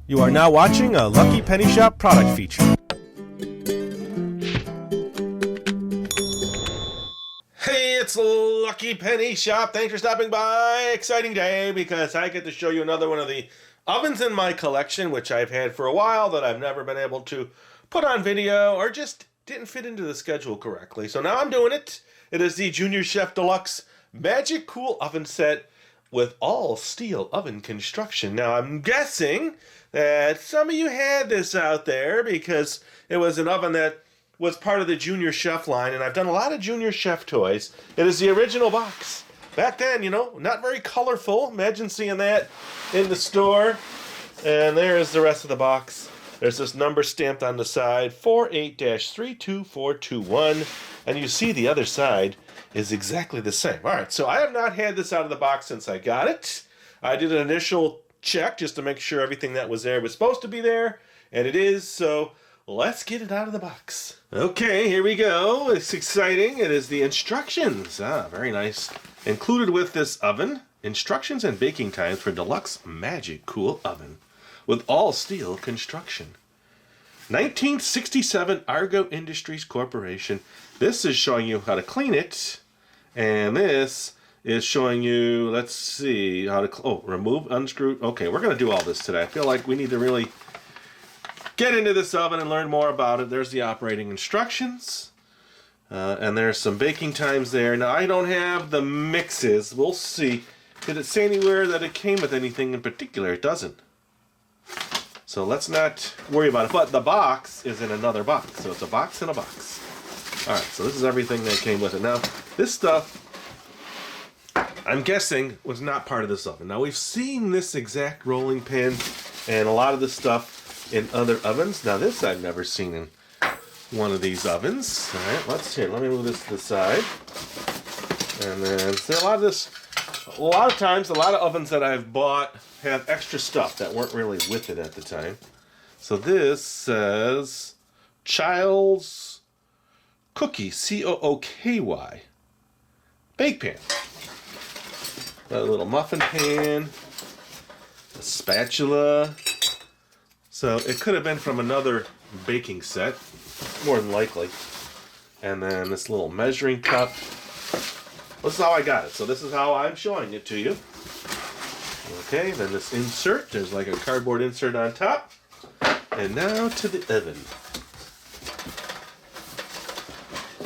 You are now watching a Lucky Penny Shop product feature. Hey, it's Lucky Penny Shop. Thanks for stopping by. Exciting day because I get to show you another one of the ovens in my collection, which I've had for a while that I've never been able to put on video or just didn't fit into the schedule correctly. So now I'm doing it. It is the Junior Chef Deluxe Magic Cool Oven Set with all steel oven construction. Now I'm guessing that some of you had this out there because it was an oven that was part of the Junior Chef line, and I've done a lot of Junior Chef toys. It is the original box. Back then, not very colorful. Imagine seeing that in the store. And there's the rest of the box. There's this number stamped on the side, 48-32421, and you see the other side is exactly the same. All right, so I have not had this out of the box since I got it. I did an initial check just to make sure everything that was there was supposed to be there, and it is, so let's get it out of the box. Okay, here we go. It's exciting. It is the instructions. Very nice. Included with this oven, instructions and baking times for Deluxe Magic Cool Oven with all steel construction. 1967 Argo Industries Corporation. This is showing you how to clean it, and this is showing you, let's see, how to, remove, unscrew. Okay, we're going to do all this today. I feel like we need to really get into this oven and learn more about it. There's the operating instructions, and there's some baking times there. Now, I don't have the mixes. We'll see. Did it say anywhere that it came with anything in particular? It doesn't. So let's not worry about it. But the box is in another box. So it's a box in a box. All right, so this is everything that came with it. Now, this stuff, I'm guessing, was not part of this oven. Now, we've seen this exact rolling pin and a lot of this stuff in other ovens. Now, this I've never seen in one of these ovens. All right, let me move this to the side. And then, see, a lot of times, a lot of ovens that I've bought have extra stuff that weren't really with it at the time. So this says Child's Cookie, COOKY, bake pan. Got a little muffin pan, a spatula. So it could have been from another baking set, more than likely. And then this little measuring cup. This is how I got it. So this is how I'm showing it to you. Okay, then this insert. There's like a cardboard insert on top. And now to the oven.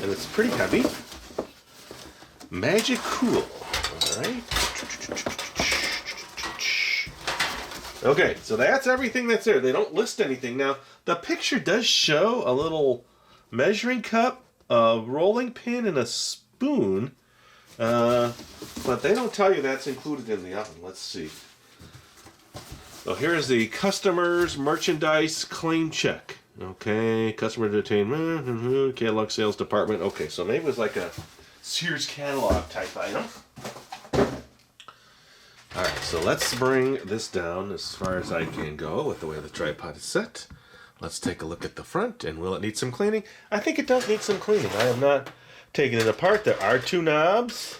And it's pretty heavy. Magic Cool. Alright. Okay, so that's everything that's there. They don't list anything. Now, the picture does show a little measuring cup, a rolling pin, and a spoon. But they don't tell you that's included in the oven. Let's see. So here's the customer's merchandise claim check. Okay, customer detainment, catalog sales department. Okay, so maybe it was like a Sears catalog type item. Alright, so let's bring this down as far as I can go with the way the tripod is set. Let's take a look at the front, and will it need some cleaning? I think it does need some cleaning. I have not taken it apart. There are two knobs.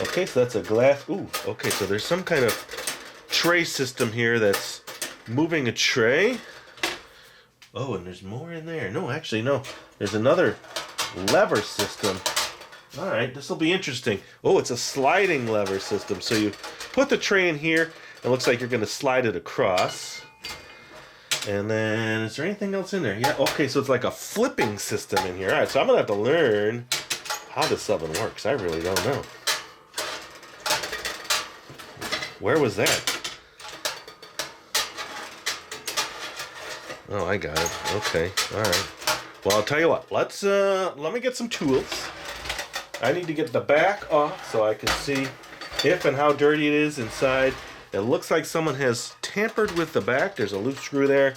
Okay, so that's a glass. Ooh, okay, so there's some kind of tray system here that's moving a tray. Oh, and there's more in there. No, actually, no. There's another lever system. All right, this will be interesting. Oh, it's a sliding lever system. So you put the tray in here. It looks like you're going to slide it across. And then, is there anything else in there? Yeah, okay, so it's like a flipping system in here. All right, so I'm going to have to learn how this oven works. I really don't know. Where was that? Oh, I got it. Okay, all right. Well, I'll tell you what. Let me get some tools. I need to get the back off so I can see if and how dirty it is inside. It looks like someone has tampered with the back. There's a loose screw there.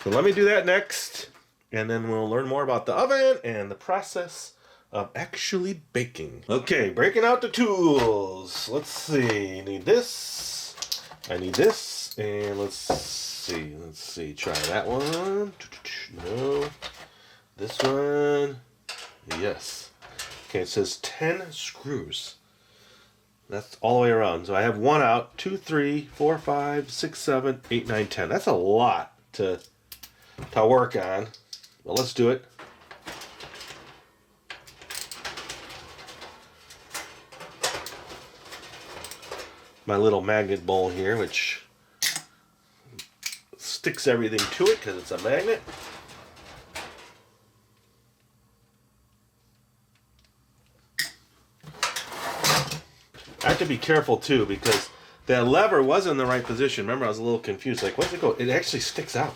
So let me do that next, and then we'll learn more about the oven and the process of actually baking. Okay, breaking out the tools. Let's see. I need this. I need this. And let's see. Let's see. Try that one. No. This one. Yes. Okay, it says 10 screws. That's all the way around. So I have 1 out, 2, 3, 4, 5, 6, 7, 8, 9, 10. That's a lot to work on. Well, let's do it. My little magnet bowl here, which sticks everything to it because it's a magnet. I have to be careful too because that lever was in the right position. Remember, I was a little confused. Like, where's it go? It actually sticks out.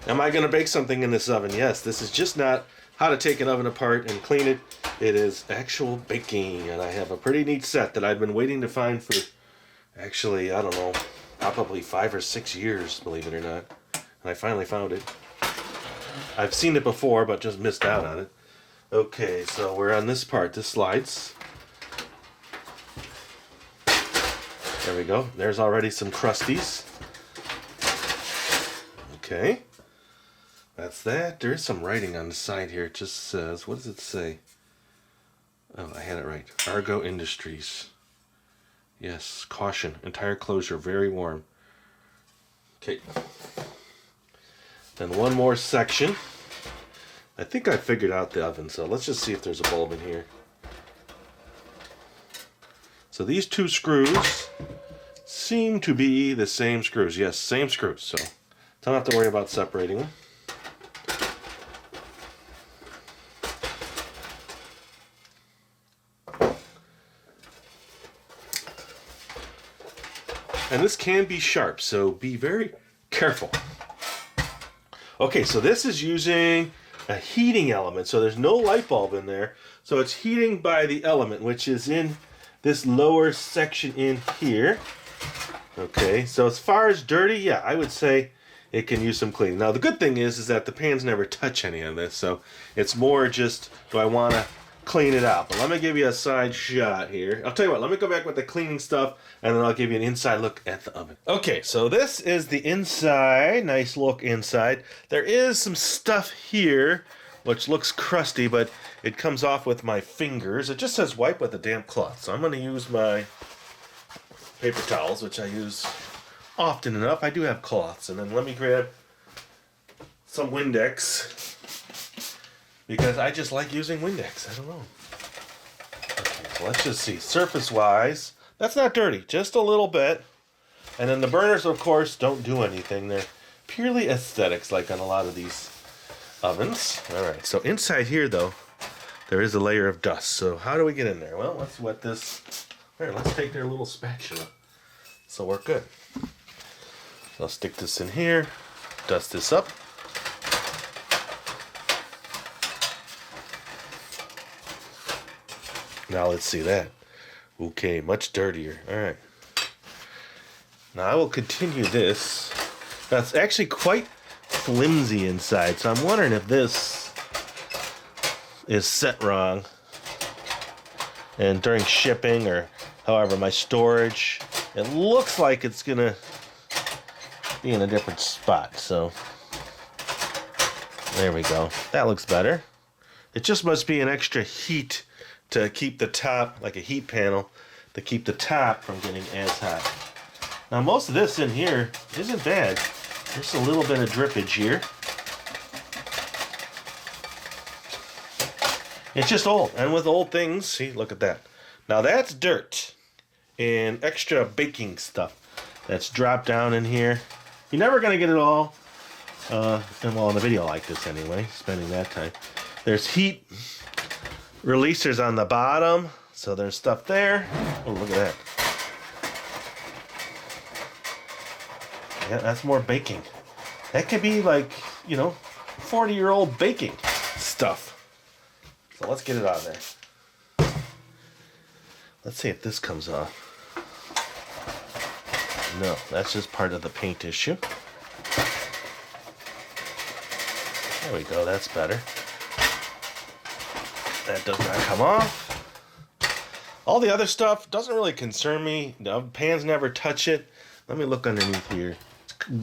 Am I going to bake something in this oven? Yes, this is just not how to take an oven apart and clean it. It is actual baking, and I have a pretty neat set that I've been waiting to find for, actually, I don't know, probably 5 or 6 years, believe it or not. And I finally found it. I've seen it before, but just missed out on it. Okay, so we're on this part. This slides. There we go. There's already some crusties. Okay. That's that. There is some writing on the side here. It just says, what does it say? Oh, I had it right. Argo Industries. Yes, caution. Entire closure, very warm. Okay. Then one more section. I think I figured out the oven, so let's just see if there's a bulb in here. So these 2 screws seem to be the same screws. Yes, same screws, so don't have to worry about separating them. And this can be sharp, so be very careful. Okay, so this is using a heating element, so there's no light bulb in there. So it's heating by the element, which is in this lower section in here. Okay, so as far as dirty, yeah, I would say it can use some cleaning. Now, the good thing is that the pans never touch any of this, so it's more just, do I want to clean it out? But let me give you a side shot here. I'll tell you what, let me go back with the cleaning stuff, and then I'll give you an inside look at the oven. Okay, so this is the inside. Nice look inside. There is some stuff here, which looks crusty, but it comes off with my fingers. It just says wipe with a damp cloth, so I'm going to use my paper towels, which I use often enough. I do have cloths, and then let me grab some Windex, because I just like using Windex. I don't know. Okay, so let's just see. Surface-wise, that's not dirty, just a little bit. And then the burners, of course, don't do anything. They're purely aesthetics, like on a lot of these ovens. All right, so inside here, though, there is a layer of dust. So how do we get in there? Well, let's wet this. All right, let's take their little spatula. So we're good. So I'll stick this in here, dust this up. Now let's see that. Okay, much dirtier. All right. Now I will continue this. That's actually quite flimsy inside, so I'm wondering if this is set wrong. And during shipping or however my storage, it looks like it's gonna be in a different spot. So there we go. That looks better. It just must be an extra heat to keep the top, like a heat panel, to keep the top from getting as hot. Now most of this in here isn't bad. Just a little bit of drippage here. It's just old, and with old things, see, look at that. Now that's dirt and extra baking stuff that's dropped down in here. You're never gonna get it all, and well, in a video like this anyway, spending that time. There's heat releasers on the bottom, so there's stuff there. Oh, look at that. Yeah, that's more baking. That could be like, 40-year-old baking stuff. So let's get it out of there. Let's see if this comes off. No, that's just part of the paint issue. There we go, that's better. That does not come off. All the other stuff doesn't really concern me. The pans never touch it. Let me look underneath here.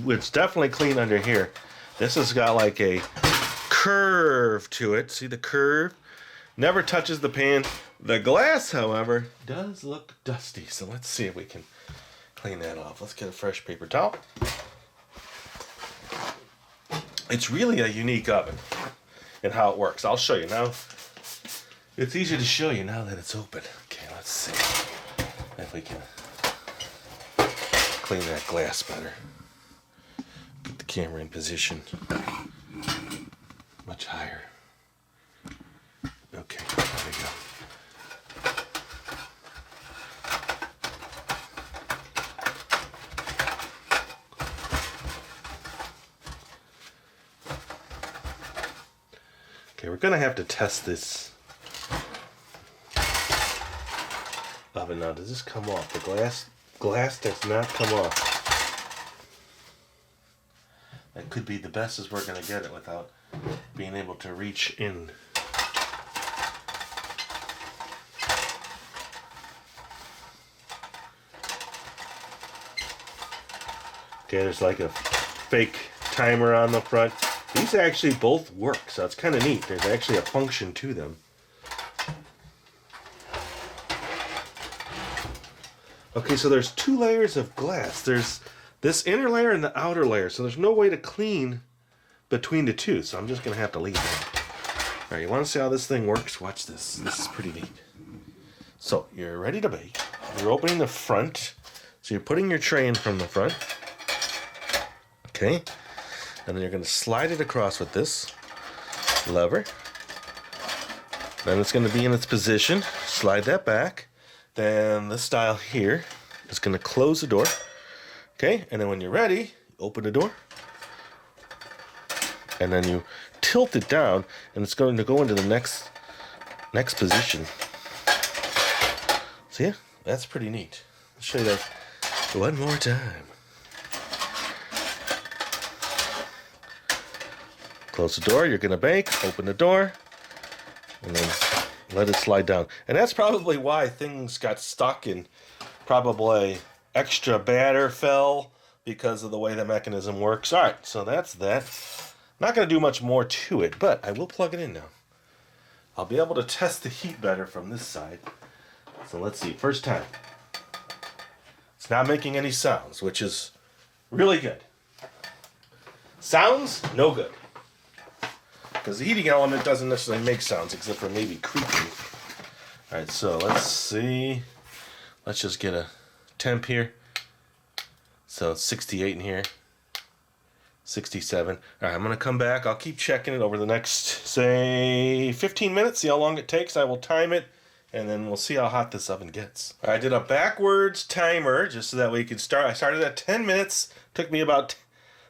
It's definitely clean under here. This has got like a curve to it. See the curve? Never touches the pan. The glass, however, does look dusty. So let's see if we can clean that off. Let's get a fresh paper towel. It's really a unique oven and how it works. I'll show you now. It's easier to show you now that it's open. Okay, let's see if we can clean that glass better. Get the camera in position much higher. Okay, there we go. Okay, we're gonna have to test this oven now. Does this come off? The glass does not come off. That could be the best as we're gonna get it without being able to reach in. Okay, there's like a fake timer on the front. These actually both work, so it's kind of neat. There's actually a function to them. Okay, so there's two layers of glass. There's this inner layer and the outer layer, so there's no way to clean between the two, so I'm just going to have to leave that. All right, you want to see how this thing works? Watch this. This is pretty neat. So, you're ready to bake. You're opening the front, so you're putting your tray in from the front. Okay, and then you're going to slide it across with this lever. Then it's going to be in its position. Slide that back. Then this style here is going to close the door. Okay, and then when you're ready, open the door. And then you tilt it down, and it's going to go into the next position. See? That's pretty neat. I'll show you that one more time. Close the door, you're going to bake, open the door, and then let it slide down. And that's probably why things got stuck and probably extra batter fell because of the way the mechanism works. All right, so that's that. Not going to do much more to it, but I will plug it in now. I'll be able to test the heat better from this side. So let's see, first time. It's not making any sounds, which is really good. Sounds, no good. Because the heating element doesn't necessarily make sounds, except for maybe creaking. Alright, so let's see. Let's just get a temp here. So it's 68 in here. 67. Alright, I'm going to come back. I'll keep checking it over the next, say, 15 minutes. See how long it takes. I will time it, and then we'll see how hot this oven gets. I did a backwards timer, just so that we could start. I started at 10 minutes. Took me about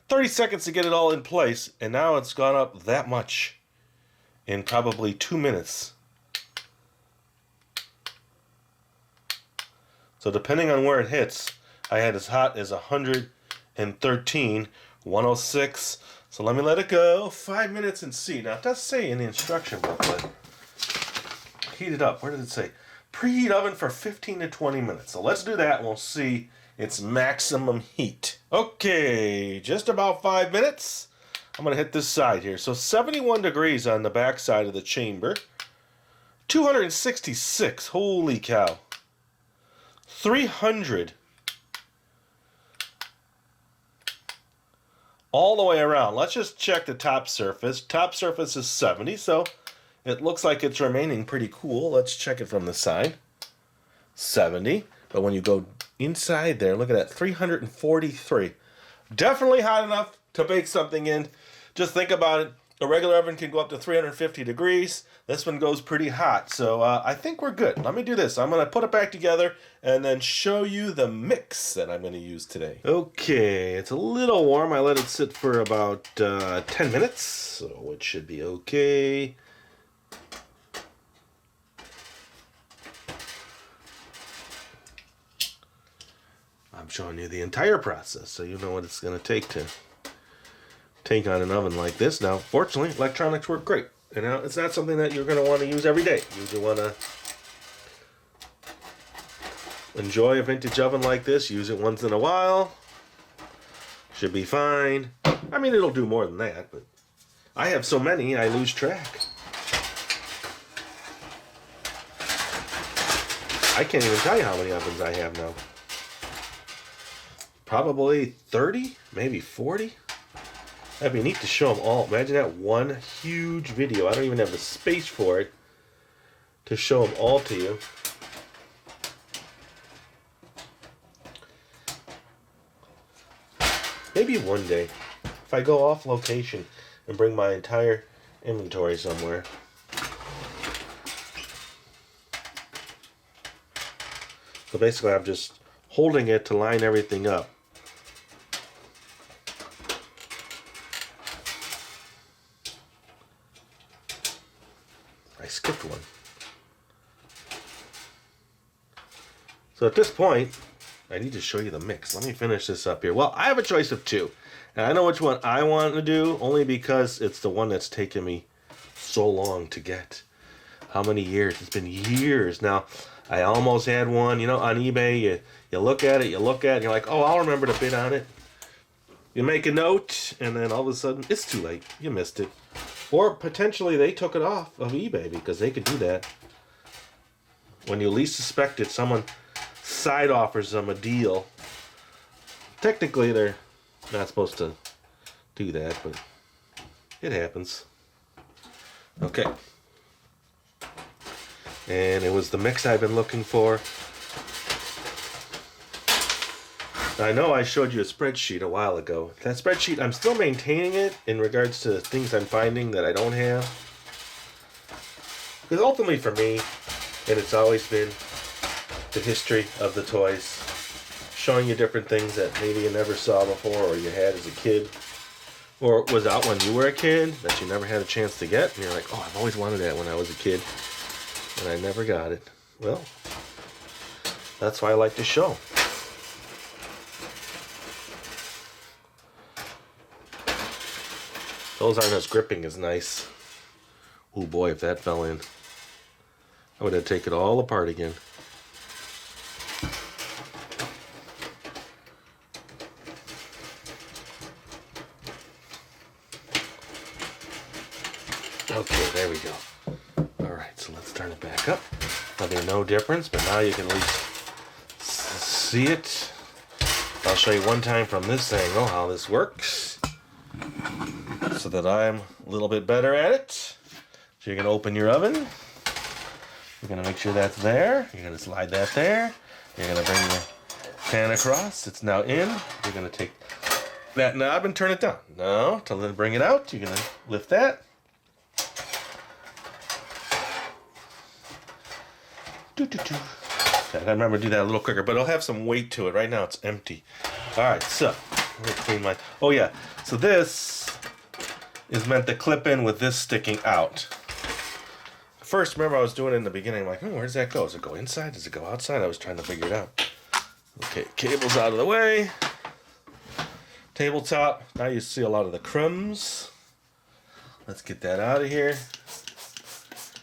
30 seconds to get it all in place, and now it's gone up that much in probably 2 minutes. So depending on where it hits, I had as hot as 113, 106. So let me let it go 5 minutes and see. Now it does say in the instruction booklet, heat it up. Where did it say? Preheat oven for 15 to 20 minutes. So let's do that and we'll see its maximum heat. Okay, just about 5 minutes. I'm going to hit this side here. So 71 degrees on the back side of the chamber. 266, holy cow. 300. All the way around. Let's just check the top surface. Top surface is 70, so it looks like it's remaining pretty cool. Let's check it from the side. 70. But when you go inside there, look at that, 343. Definitely hot enough to bake something in. Just think about it. A regular oven can go up to 350 degrees. This one goes pretty hot. So I think we're good. Let me do this. I'm going to put it back together and then show you the mix that I'm going to use today. Okay, it's a little warm. I let it sit for about 10 minutes, so it should be okay. I'm showing you the entire process so you know what it's going to take on an oven like this. Now, fortunately, electronics work great. And now it's not something that you're going to want to use every day. You usually want to enjoy a vintage oven like this. Use it once in a while. Should be fine. I mean, it'll do more than that, but I have so many, I lose track. I can't even tell you how many ovens I have now. Probably 30, maybe 40. That'd be neat to show them all. Imagine that one huge video. I don't even have the space for it to show them all to you. Maybe one day, if I go off location and bring my entire inventory somewhere. So basically I'm just holding it to line everything up. I skipped one. So at this point, I need to show you the mix. Let me finish this up here. Well, I have a choice of two. And I know which one I want to do, only because it's the one that's taken me so long to get. How many years? It's been years. Now, I almost had one, you know, on eBay. You look at it, and you're like, oh, I'll remember to bid on it. You make a note, and then all of a sudden, it's too late. You missed it. Or potentially they took it off of eBay, because they could do that. When you least suspect it, someone side offers them a deal. Technically, they're not supposed to do that, but it happens. Okay. And it was the mix I've been looking for. I know I showed you a spreadsheet a while ago. That spreadsheet, I'm still maintaining it in regards to things I'm finding that I don't have. Because ultimately for me, and it's always been the history of the toys, showing you different things that maybe you never saw before or you had as a kid, or was out when you were a kid that you never had a chance to get, and you're like, oh, I've always wanted that when I was a kid, and I never got it. Well, that's why I like to show. Those aren't as gripping as nice. Oh boy, if that fell in, I would have to take it all apart again. Okay, there we go. Alright, so let's turn it back up. Now there's no difference, but now you can at least see it. I'll show you one time from this angle how this works, so that I'm a little bit better at it. So you're going to open your oven. You're going to make sure that's there. You're going to slide that there. You're going to bring your pan across. It's now in. You're going to take that knob and turn it down. Now, to bring it out, you're going to lift that. Okay, I gotta remember to do that a little quicker, but it'll have some weight to it. Right now it's empty. Alright, so I'm gonna clean my. Oh yeah, so this is meant to clip in with this sticking out. First, remember I was doing it in the beginning, I'm like, oh, where does that go? Does it go inside? Does it go outside? I was trying to figure it out. Okay, cable's out of the way. Tabletop. Now you see a lot of the crumbs. Let's get that out of here.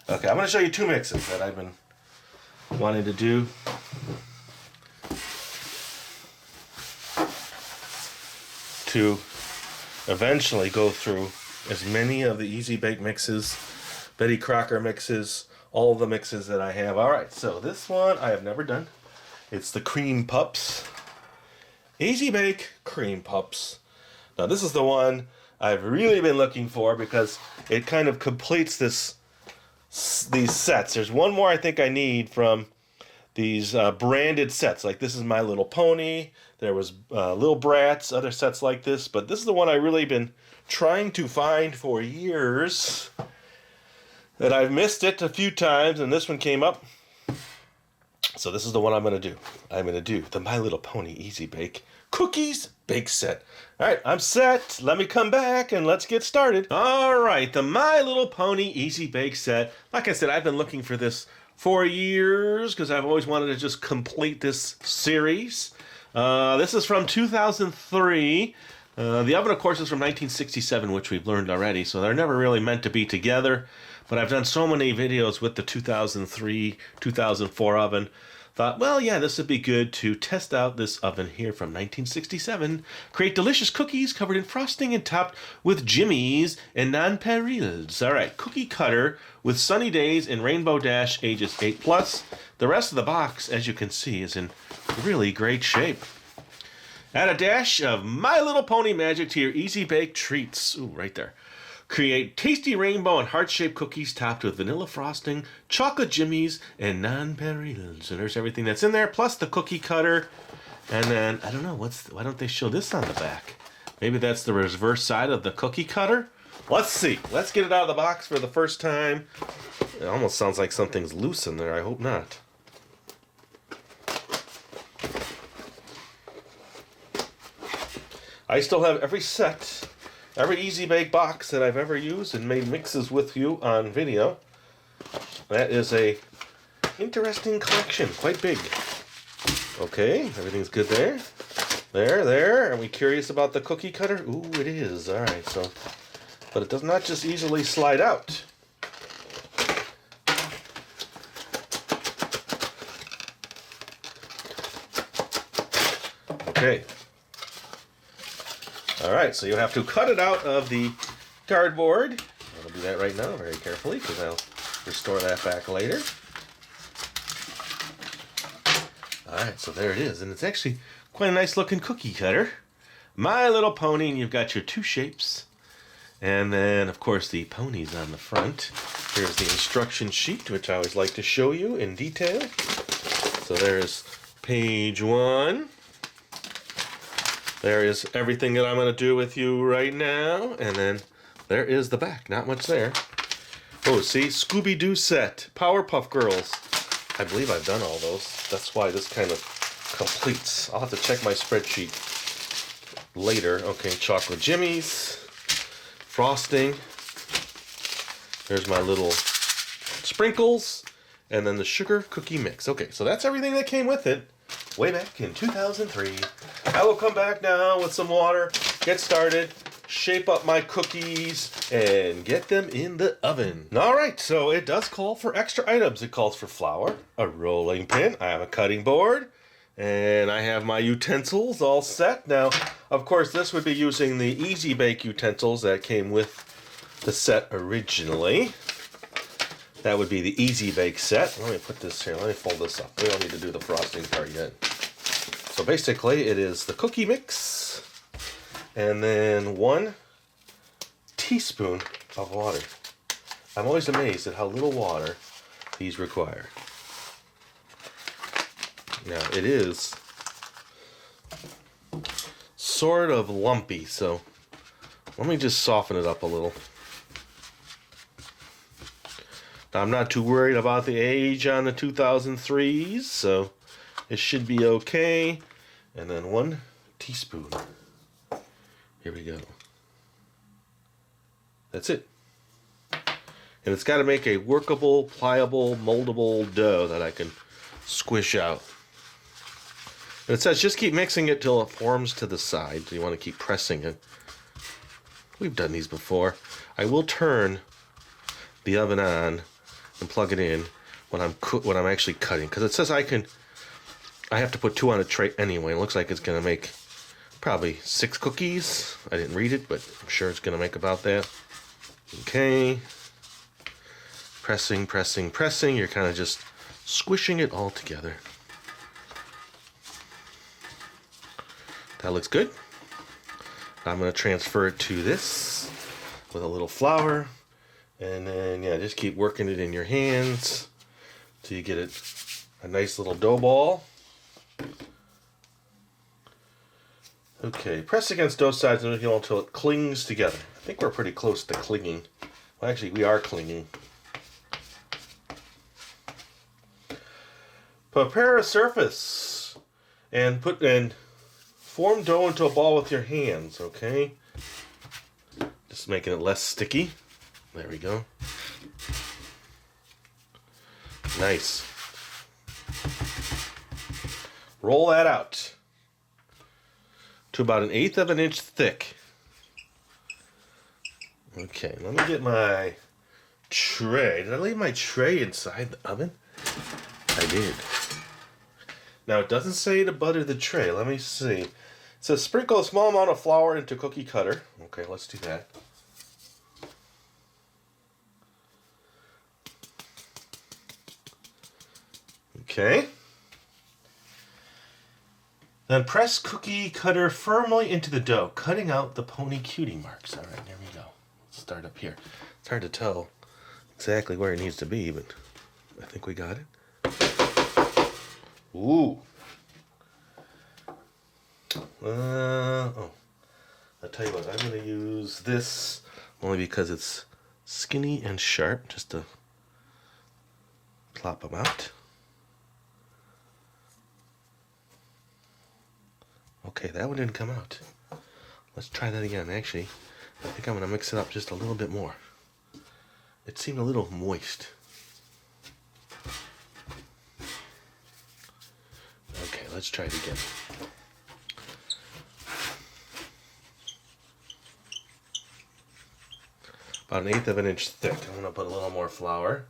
Okay, I'm gonna show you two mixes that I've been wanting to do. To eventually go through as many of the Easy Bake mixes, Betty Crocker mixes, all the mixes that I have. Alright, so this one I have never done. It's the Cream Pups. Easy Bake Cream Pups. Now this is the one I've really been looking for because it kind of completes these sets. There's one more I think I need from these branded sets. Like this is My Little Pony. There was Little Brats, other sets like this. But this is the one I've really been trying to find for years. That I've missed it a few times, and this one came up. So this is the one I'm going to do. I'm going to do the My Little Pony Easy Bake Cookies Bake Set. Alright, I'm set. Let me come back and let's get started. Alright, the My Little Pony Easy Bake Set. Like I said, I've been looking for this for years because I've always wanted to just complete this series. This is from 2003. The oven, of course, is from 1967, which we've learned already, so they're never really meant to be together. But I've done so many videos with the 2003, 2004 oven thought, well, yeah, this would be good to test out this oven here from 1967. Create delicious cookies covered in frosting and topped with jimmies and nonpareils. All right, cookie cutter with Sunny Days and Rainbow Dash ages 8+. The rest of the box, as you can see, is in really great shape. Add a dash of My Little Pony magic to your easy bake treats. Ooh, right there. Create tasty rainbow and heart-shaped cookies topped with vanilla frosting, chocolate jimmies, and nonpareils. And there's everything that's in there, plus the cookie cutter. And then, I don't know, why don't they show this on the back? Maybe that's the reverse side of the cookie cutter? Let's see. Let's get it out of the box for the first time. It almost sounds like something's loose in there. I hope not. I still have every Easy Bake box that I've ever used and made mixes with you on video. That is a interesting collection, quite big. Okay, everything's good there. There. Are we curious about the cookie cutter? Ooh, it is. All right, so, but it does not just easily slide out. Okay. All right, so you have to cut it out of the cardboard. I'll do that right now very carefully because I'll restore that back later. All right, so there it is. And it's actually quite a nice looking cookie cutter. My Little Pony, and you've got your two shapes. And then, of course, the ponies on the front. Here's the instruction sheet, which I always like to show you in detail. So there's page 1. There is everything that I'm going to do with you right now. And then there is the back. Not much there. Oh, see? Scooby-Doo set. Powerpuff Girls. I believe I've done all those. That's why this kind of completes. I'll have to check my spreadsheet later. Okay, chocolate jimmies. Frosting. There's my little sprinkles. And then the sugar cookie mix. Okay, so that's everything that came with it. Way back in 2003. I will come back now with some water, get started, shape up my cookies, and get them in the oven. All right, so it does call for extra items. It calls for flour, a rolling pin, I have a cutting board, and I have my utensils all set. Now, of course, this would be using the Easy Bake utensils that came with the set originally. That would be the Easy Bake set. Let me put this here. Let me fold this up. We don't need to do the frosting part yet. So basically, it is the cookie mix and then 1 teaspoon of water. I'm always amazed at how little water these require. Now, it is sort of lumpy, so let me just soften it up a little. Now, I'm not too worried about the age on the 2003s, so it should be okay. And then 1 teaspoon. Here we go. That's it. And it's got to make a workable, pliable, moldable dough that I can squish out. And it says just keep mixing it till it forms to the side. So you want to keep pressing it. We've done these before. I will turn the oven on and plug it in when I'm actually cutting, because it says I have to put 2 on a tray anyway. It looks like it's going to make probably 6 cookies. I didn't read it, but I'm sure it's going to make about that. Okay. Pressing. You're kind of just squishing it all together. That looks good. I'm going to transfer it to this with a little flour. And then, yeah, just keep working it in your hands till you get it a nice little dough ball. Okay, press against both sides until it clings together. I think we're pretty close to clinging. Well, actually, we are clinging. Prepare a surface and form dough into a ball with your hands, okay? Just making it less sticky. There we go. Nice. Roll that out to about 1/8 of an inch thick. Okay, let me get my tray. Did I leave my tray inside the oven? I did. Now, it doesn't say to butter the tray. Let me see. It says sprinkle a small amount of flour into cookie cutter. Okay, let's do that. Okay. Then press cookie cutter firmly into the dough, cutting out the pony cutie marks. All right, there we go. Let's start up here. It's hard to tell exactly where it needs to be, but I think we got it. Ooh. I'll tell you what, I'm going to use this only because it's skinny and sharp, just to plop them out. Okay, that one didn't come out. Let's try that again. Actually, I think I'm going to mix it up just a little bit more. It seemed a little moist. Okay, let's try it again. About 1/8 of an inch thick. I'm going to put a little more flour.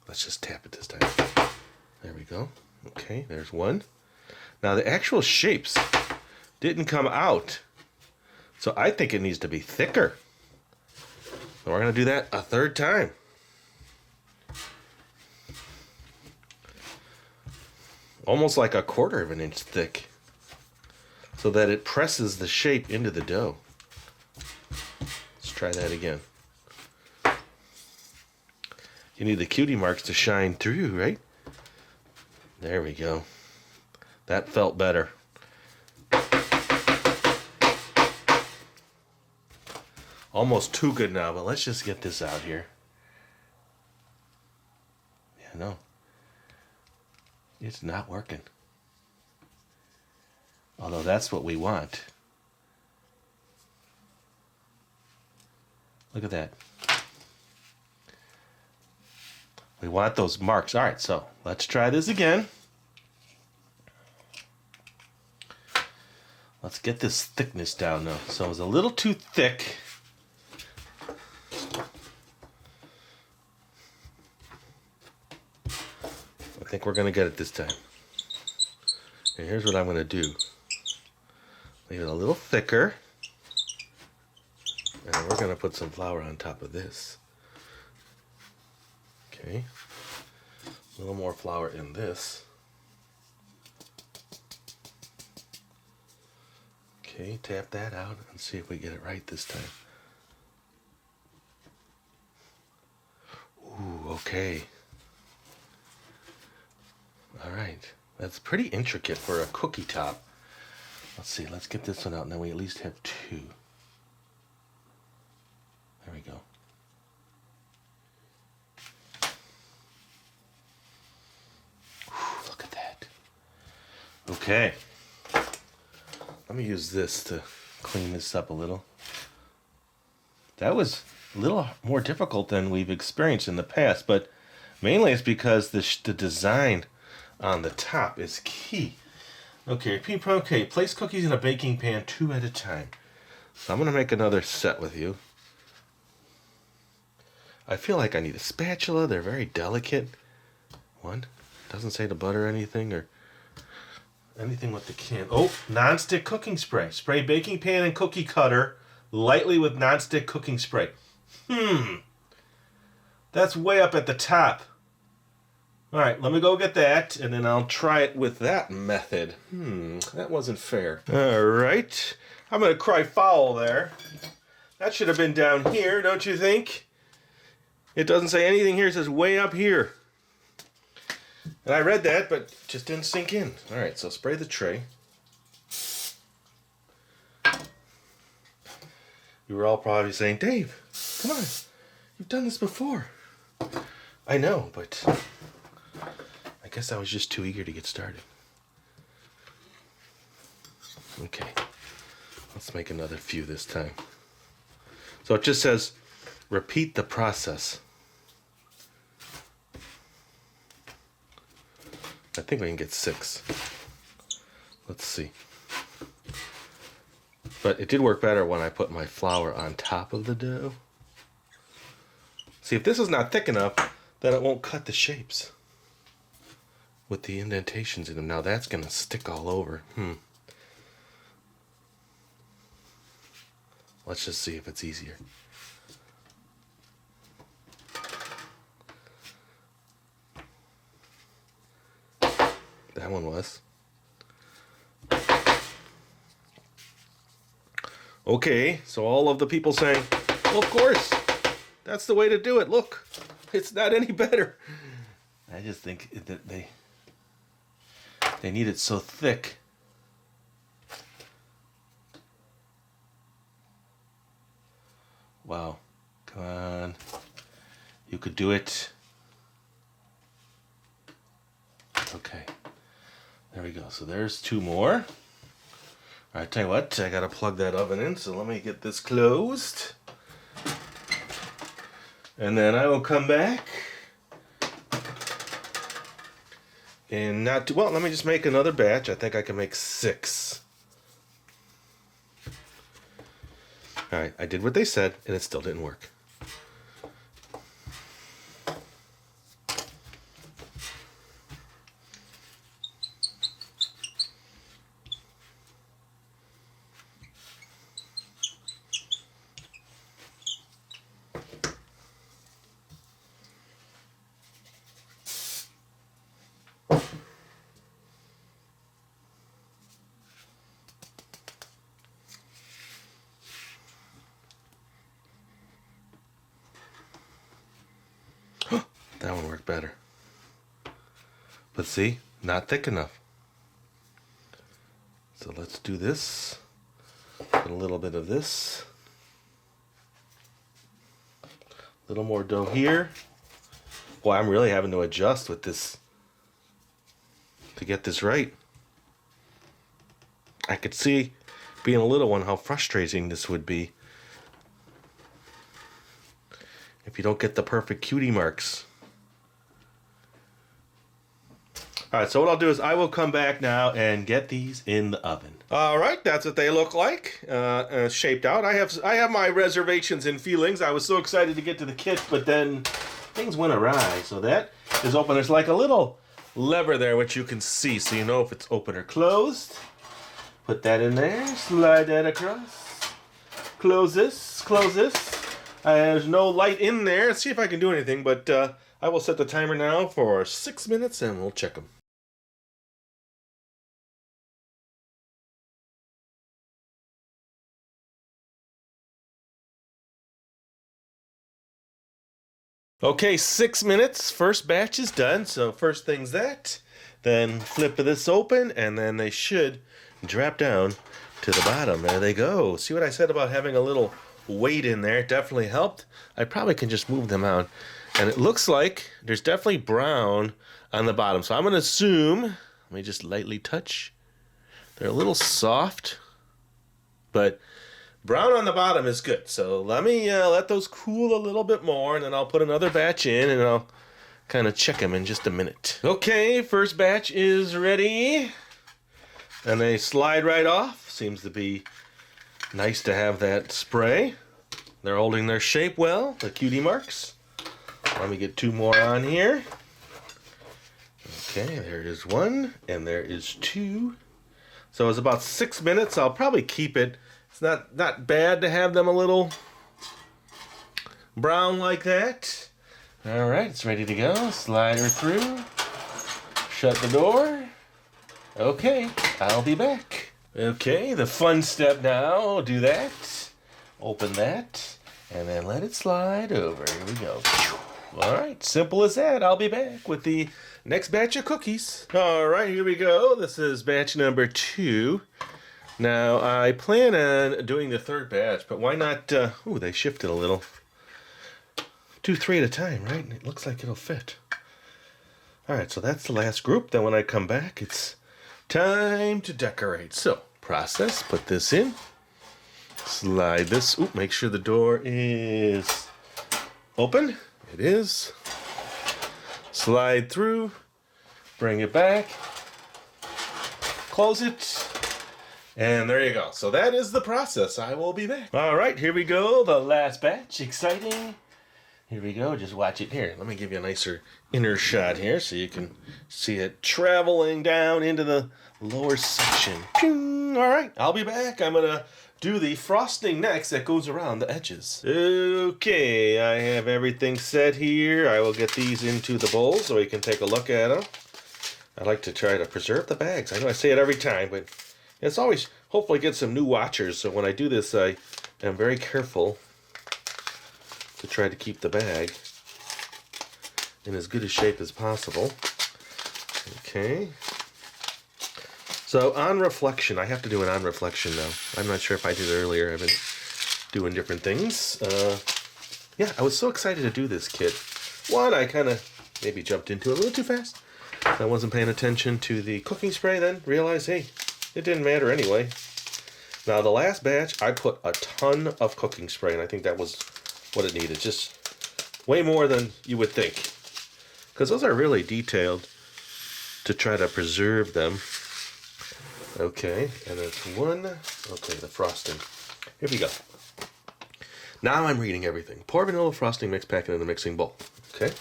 Let's just tap it this time. There we go. Okay, there's one. Now the actual shapes didn't come out, so I think it needs to be thicker. So we're going to do that a third time. Almost like 1/4 of an inch thick, so that it presses the shape into the dough. Let's try that again. You need the cutie marks to shine through, right? There we go. That felt better. Almost too good now, but let's just get this out here. Yeah, no. It's not working. Although that's what we want. Look at that. We want those marks. All right, so let's try this again. Let's get this thickness down now. So it's a little too thick. I think we're going to get it this time. And here's what I'm going to do. Leave it a little thicker. And we're going to put some flour on top of this. Okay, a little more flour in this. Okay, tap that out and see if we get it right this time. Ooh, okay. All right, that's pretty intricate for a cookie top. Let's see, let's get this one out, and then we at least have 2. There we go. Okay, let me use this to clean this up a little. That was a little more difficult than we've experienced in the past, but mainly it's because the design on the top is key. Okay, place cookies in a baking pan 2 at a time. So I'm going to make another set with you. I feel like I need a spatula. They're very delicate. One, doesn't say to butter anything or anything with the can. Oh, non-stick cooking spray. Spray baking pan and cookie cutter lightly with non-stick cooking spray. That's way up at the top. All right, let me go get that, and then I'll try it with that method. That wasn't fair. All right, I'm going to cry foul there. That should have been down here, don't you think? It doesn't say anything here. It says way up here. And I read that, but it just didn't sink in. All right, so spray the tray. You were all probably saying, Dave, come on. You've done this before. I know, but I guess I was just too eager to get started. Okay, let's make another few this time. So it just says, repeat the process. I think we can get 6. Let's see. But it did work better when I put my flour on top of the dough. See, if this is not thick enough, then it won't cut the shapes with the indentations in them. Now that's going to stick all over. Let's just see if it's easier. That one was. Okay, so all of the people saying, well, of course, that's the way to do it. Look, it's not any better. I just think that they need it so thick. Wow, come on. You could do it. Okay, there we go. So there's 2 more. All right, tell you what, I gotta plug that oven in, so let me get this closed. And then I will come back. And well, let me just make another batch. I think I can make 6. All right, I did what they said, and it still didn't work. That one worked better. But see, not thick enough. So let's do this. Put a little bit of this. A little more dough here. Boy, I'm really having to adjust with this to get this right. I could see, being a little one, how frustrating this would be if you don't get the perfect cutie marks. All right, so what I'll do is I will come back now and get these in the oven. All right, that's what they look like, shaped out. I have my reservations and feelings. I was so excited to get to the kit, but then things went awry. So that is open. There's like a little lever there, which you can see, so you know if it's open or closed. Put that in there, slide that across. Close this, close this. There's no light in there. Let's see if I can do anything, but I will set the timer now for 6 minutes and we'll check them. Okay, 6 minutes. First batch is done. So first thing's that. Then flip this open, and then they should drop down to the bottom. There they go. See what I said about having a little weight in there? It definitely helped. I probably can just move them out. And it looks like there's definitely brown on the bottom. So I'm going to assume, let me just lightly touch. They're a little soft, but brown on the bottom is good. So let me let those cool a little bit more, and then I'll put another batch in, and I'll kind of check them in just a minute. Okay, first batch is ready. And they slide right off. Seems to be nice to have that spray. They're holding their shape well, the cutie marks. Let me get 2 more on here. Okay, there is 1, and there is 2. So it's about 6 minutes. I'll probably keep it. It's not bad to have them a little brown like that. All right, it's ready to go. Slide her through. Shut the door. Okay, I'll be back. Okay, the fun step now. Do that. Open that. And then let it slide over. Here we go. All right, simple as that. I'll be back with the next batch of cookies. All right, here we go. This is batch number 2. Now, I plan on doing the 3rd batch, but why not, ooh, they shifted a little. Do 3 at a time, right? It looks like it'll fit. All right, so that's the last group. Then when I come back, it's time to decorate. So, process, put this in. Slide this, ooh, make sure the door is open. It is. Slide through, bring it back, close it. And there you go. So that is the process. I will be back. All right, here we go. The last batch. Exciting. Here we go. Just watch it here. Let me give you a nicer inner shot here so you can see it traveling down into the lower section. Pew! All right, I'll be back. I'm going to do the frosting next that goes around the edges. Okay, I have everything set here. I will get these into the bowl so we can take a look at them. I like to try to preserve the bags. I know I say it every time, but it's always hopefully get some new watchers. So when I do this, I am very careful to try to keep the bag in as good a shape as possible. Okay. So on reflection, I have to do an on reflection now. I'm not sure if I did earlier. I've been doing different things. Yeah, I was so excited to do this kit. One, I kind of maybe jumped into it a little too fast. I wasn't paying attention to the cooking spray then. Realized, hey, it didn't matter anyway. Now the last batch, I put a ton of cooking spray, and I think that was what it needed. Just way more than you would think. Because those are really detailed to try to preserve them. Okay, and it's one. Okay, the frosting. Here we go. Now I'm reading everything. Pour vanilla frosting mix, pack it in a mixing bowl. Okay.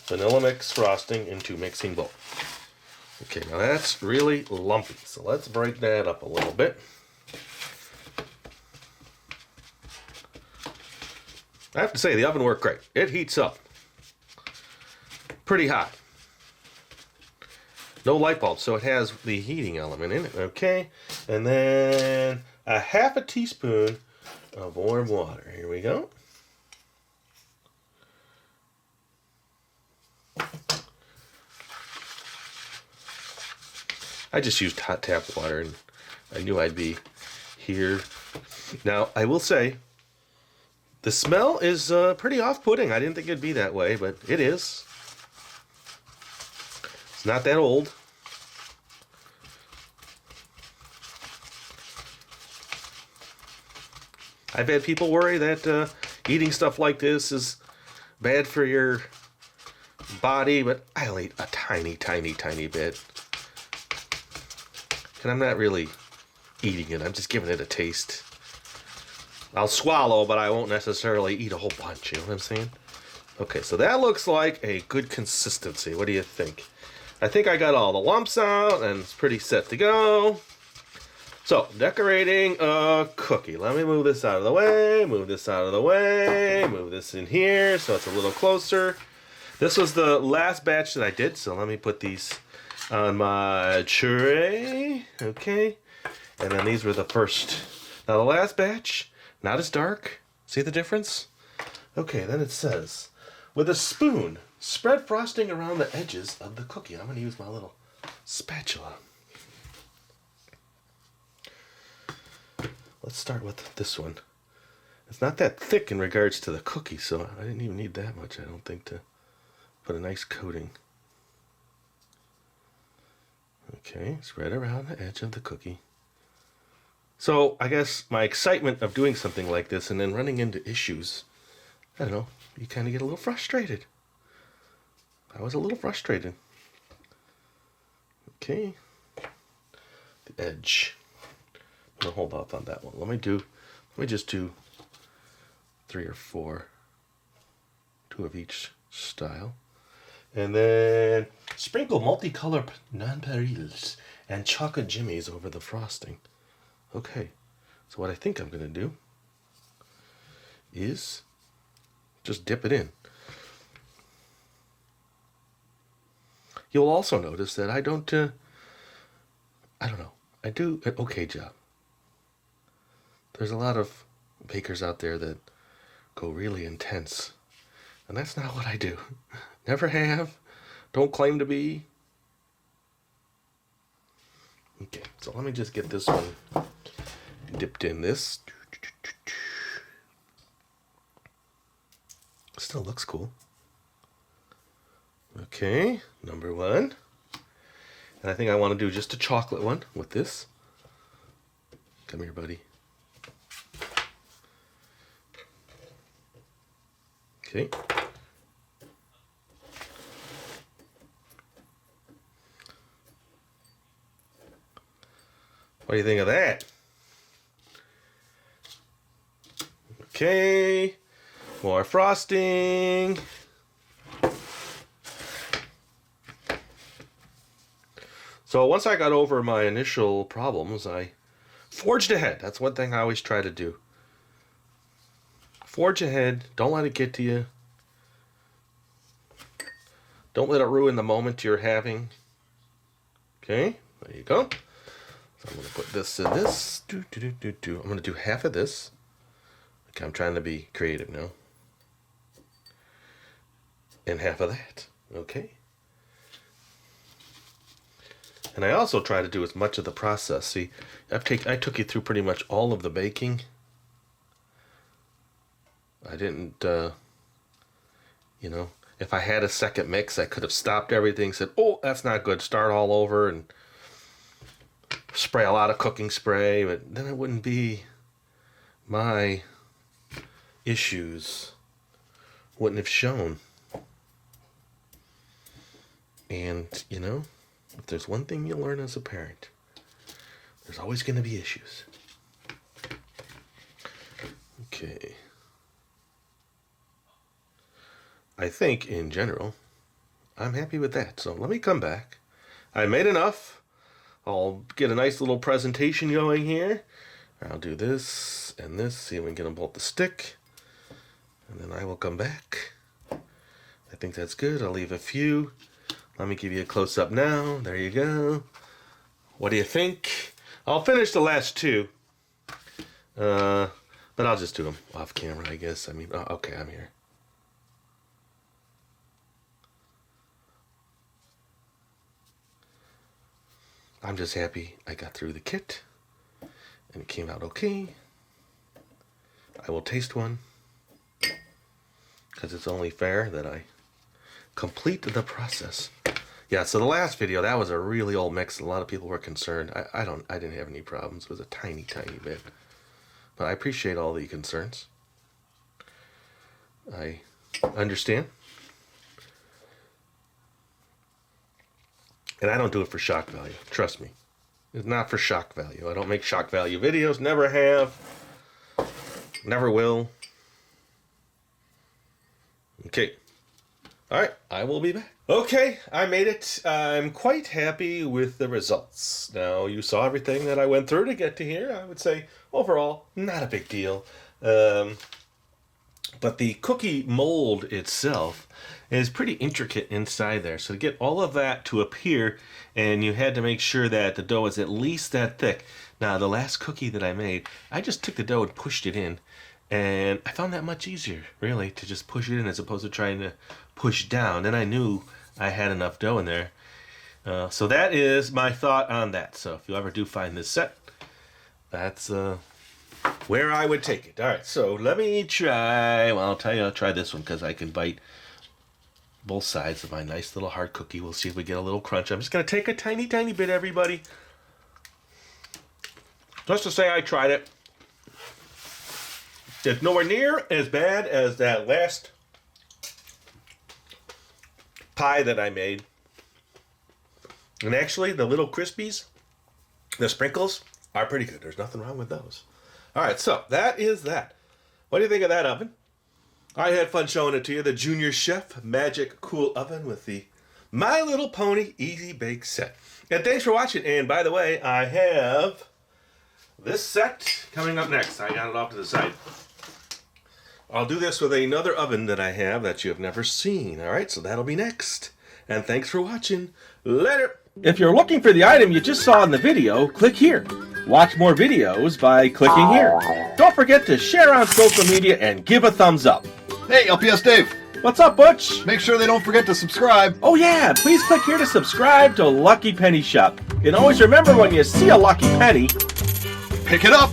Vanilla mix frosting into mixing bowl. Okay, now that's really lumpy, so let's break that up a little bit. I have to say, the oven worked great. It heats up pretty hot. No light bulb, so it has the heating element in it. Okay, and then a half a teaspoon of warm water. Here we go. I just used hot tap water, and I knew I'd be here. Now, I will say, the smell is pretty off-putting. I didn't think it'd be that way, but it is. It's not that old. I've had people worry that eating stuff like this is bad for your body, but I only eat a tiny, tiny, tiny bit. And I'm not really eating it. I'm just giving it a taste. I'll swallow, but I won't necessarily eat a whole bunch. You know what I'm saying? Okay, so that looks like a good consistency. What do you think? I think I got all the lumps out, and it's pretty set to go. So, decorating a cookie. Let me move this out of the way, move this out of the way, move this in here so it's a little closer. This was the last batch that I did, so let me put these on my tray. Okay, and then these were the first. Now the last batch, not as dark. See the difference? Okay, then it says, with a spoon, spread frosting around the edges of the cookie. I'm going to use my little spatula. Let's start with this one. It's not that thick in regards to the cookie, so I didn't even need that much, I don't think, to put a nice coating. Okay, spread around the edge of the cookie. So, I guess my excitement of doing something like this and then running into issues, I don't know, you kind of get a little frustrated. I was a little frustrated. Okay, the edge. I'm gonna hold off on that one. Let me just do 3 or 4, 2 of each style. And then sprinkle multicolored nonpareils and chocolate jimmies over the frosting. Okay, so what I think I'm going to do is just dip it in. You'll also notice that I don't know, I do an okay job. There's a lot of bakers out there that go really intense, and that's not what I do. Never have, don't claim to be. Okay, so let me just get this one dipped in this. Still looks cool. Okay, number 1. And I think I want to do just a chocolate one with this. Come here, buddy. Okay. What do you think of that? Okay, more frosting. So once I got over my initial problems, I forged ahead. That's one thing I always try to do. Forge ahead. Don't let it get to you. Don't let it ruin the moment you're having. Okay, there you go. So I'm going to put this in this. I'm going to do half of this. Okay, I'm trying to be creative now. And half of that. Okay. And I also try to do as much of the process. See, I took you through pretty much all of the baking. I didn't, you know, if I had a second mix, I could have stopped everything, said, oh, that's not good, start all over, and spray a lot of cooking spray, but then it wouldn't be my issues, wouldn't have shown. And, you know, if there's one thing you learn as a parent, there's always going to be issues. Okay. I think, in general, I'm happy with that. So let me come back. I made enough. I'll get a nice little presentation going here. I'll do this and this, see if we can get them both to stick. And then I will come back. I think that's good. I'll leave a few. Let me give you a close-up now. There you go. What do you think? I'll finish the last two. But I'll just do them off camera, I guess. I mean, okay, I'm here. I'm just happy I got through the kit. And it came out okay. I will taste one. Because it's only fair that I complete the process. Yeah, so the last video, that was a really old mix. A lot of people were concerned. I didn't have any problems. It was a tiny, tiny bit. But I appreciate all the concerns. I understand. And I don't do it for shock value. Trust me. It's not for shock value. I don't make shock value videos. Never have. Never will. Okay. Alright, I will be back. Okay, I made it. I'm quite happy with the results. Now, you saw everything that I went through to get to here. I would say, overall, not a big deal. But the cookie mold itself is pretty intricate inside there. So to get all of that to appear, and you had to make sure that the dough is at least that thick. Now, the last cookie that I made, I just took the dough and pushed it in. And I found that much easier, really, to just push it in as opposed to trying to push down. Then I knew I had enough dough in there. So that is my thought on that. So if you ever do find this set, that's where I would take it. All right, so let me try. Well, I'll tell you, I'll try this one because I can bite both sides of my nice little hard cookie. We'll see if we get a little crunch. I'm just going to take a tiny, tiny bit, everybody. Just to say I tried it. It's nowhere near as bad as that last pie that I made. And actually, the little Crispies, the sprinkles, are pretty good. There's nothing wrong with those. All right, so that is that. What do you think of that oven? I had fun showing it to you. The Junior Chef Magic Cool Oven with the My Little Pony Easy Bake Set. And thanks for watching. And by the way, I have this set coming up next. I got it off to the side. I'll do this with another oven that I have that you have never seen. All right, so that'll be next. And thanks for watching. Later. If you're looking for the item you just saw in the video, click here. Watch more videos by clicking here. Don't forget to share on social media and give a thumbs up. Hey, LPS Dave. What's up, Butch? Make sure they don't forget to subscribe. Oh yeah, please click here to subscribe to Lucky Penny Shop. And always remember, when you see a lucky penny, pick it up.